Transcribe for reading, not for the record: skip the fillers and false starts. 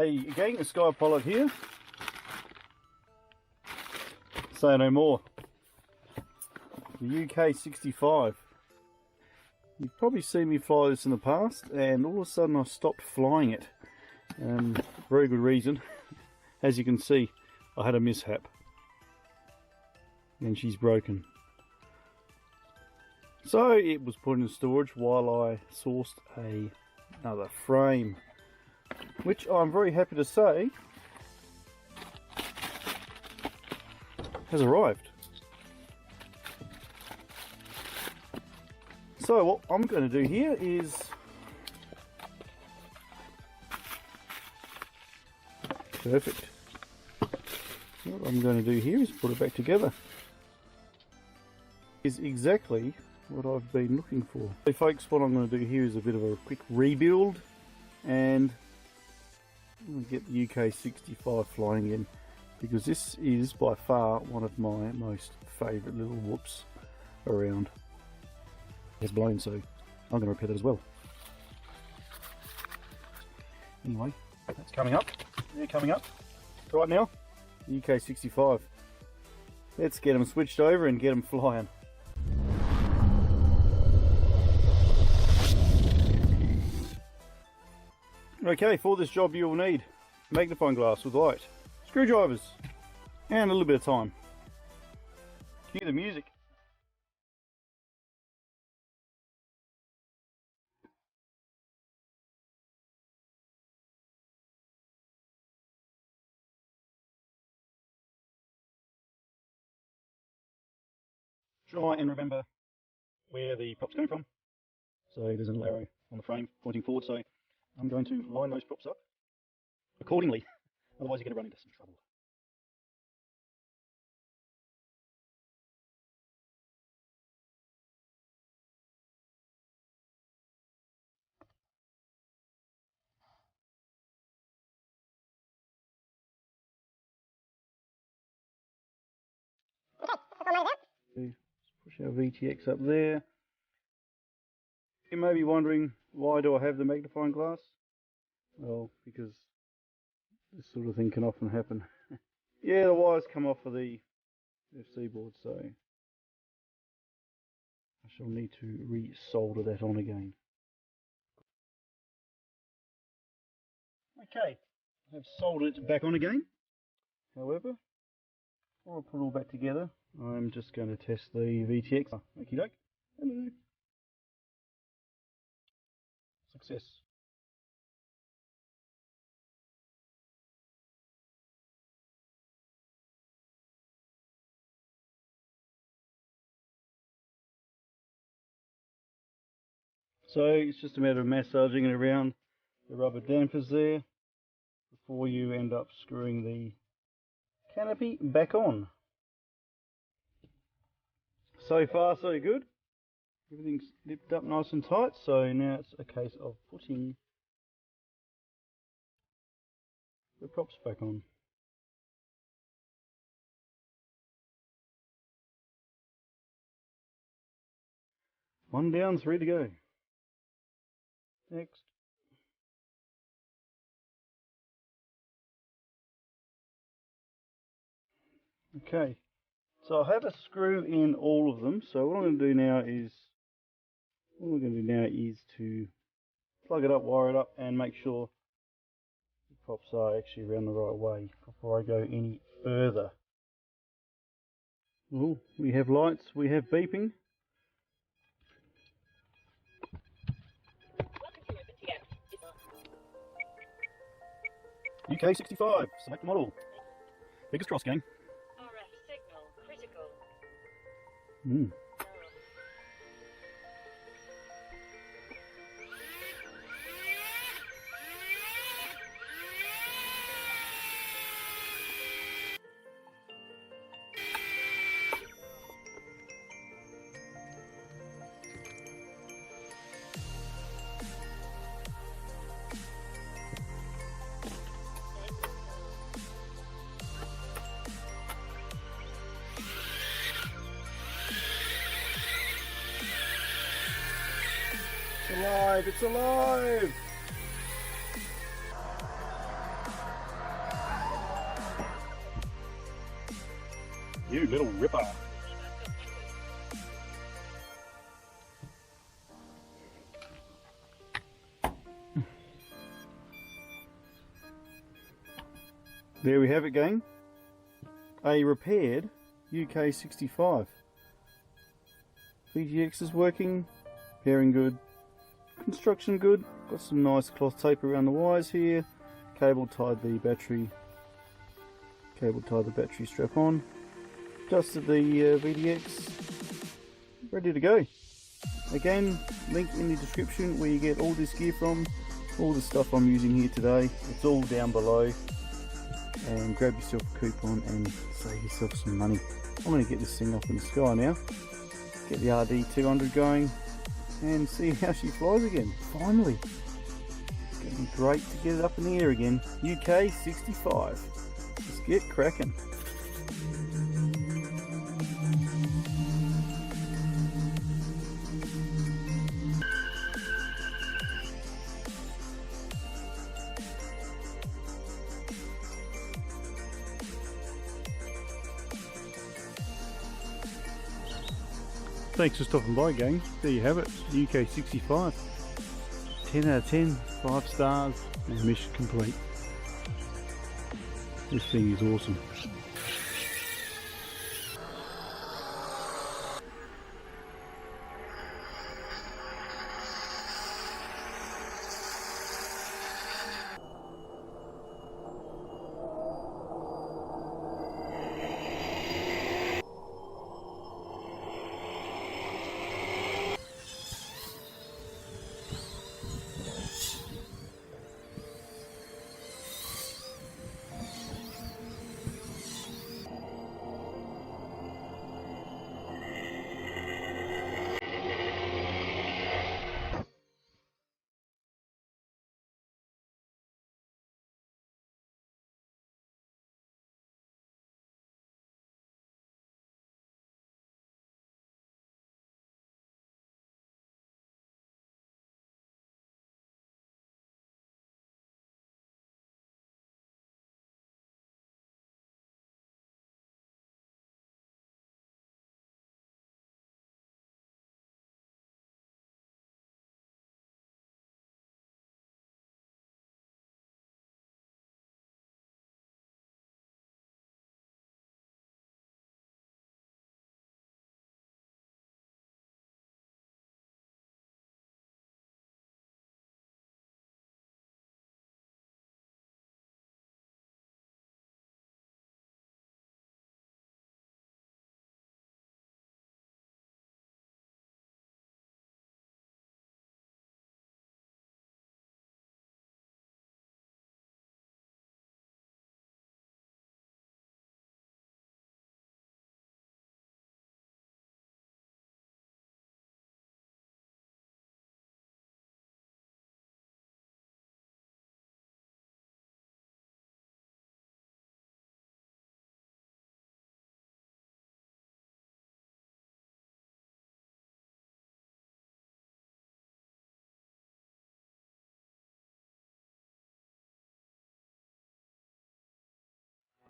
Again, a SkyPilot here. Say no more. The UK65. You've probably seen me fly this in the past, and all of a sudden I stopped flying it. Very good reason. As you can see, I had a mishap. And she's broken. So it was put in storage while I sourced another frame, which I'm very happy to say has arrived. So what I'm going to do here is perfect. What I'm going to do here is put it back together. Is exactly what I've been looking for. So folks, what I'm going to do here is a bit of a quick rebuild, and I'm going to get the UK65 flying again, because this is by far one of my most favourite little whoops around. It's blown, so I'm going to repair that as well. Anyway, that's coming up. They're coming up right now. The UK65. Let's get them switched over and get them flying. Okay, for this job you will need magnifying glass with light, screwdrivers, and a little bit of time. Cue the music. Try and remember where the prop's coming from. So there's an arrow on the frame pointing forward, so I'm going to line those props up accordingly, otherwise you're going to run into some trouble. Let's push our VTX up there. You may be wondering, why do I have the magnifying glass? Well, because this sort of thing can often happen. Yeah, the wires come off of the FC board, so I shall need to re-solder that on again. Okay, I have soldered it back on again. However, before I put it all back together, I'm just going to test the VTX. Okie doke. Hello. Success. So it's just a matter of massaging it around the rubber dampers there before you end up screwing the canopy back on. So far so good. Everything's lipped up nice and tight, so now it's a case of putting the props back on. One down, 3 to go. Next. Okay, so I have a screw in all of them, so what I'm going to do now is to plug it up, wire it up, and make sure the props are actually around the right way before I go any further. Oh, we have lights, we have beeping. UK65, select model. Biggest cross gang. RF signal critical. It's alive! It's alive! You little ripper. There we have it, gang. A repaired UK65. VGX is working, pairing good, construction good. Got some nice cloth tape around the wires here. Cable tied the battery strap on. Adjusted the VDX. Ready to go. Again, link in the description where you get all this gear from. All the stuff I'm using here today. It's all down below. And grab yourself a coupon and save yourself some money. I'm going to get this thing up in the sky now, get the RD200 going and see how she flies again. Finally, it's going to be great to get it up in the air again. UK 65, let's get cracking. Thanks for stopping by, gang. There you have it, UK 65. 10 out of 10, 5 stars, and mission complete. This thing is awesome.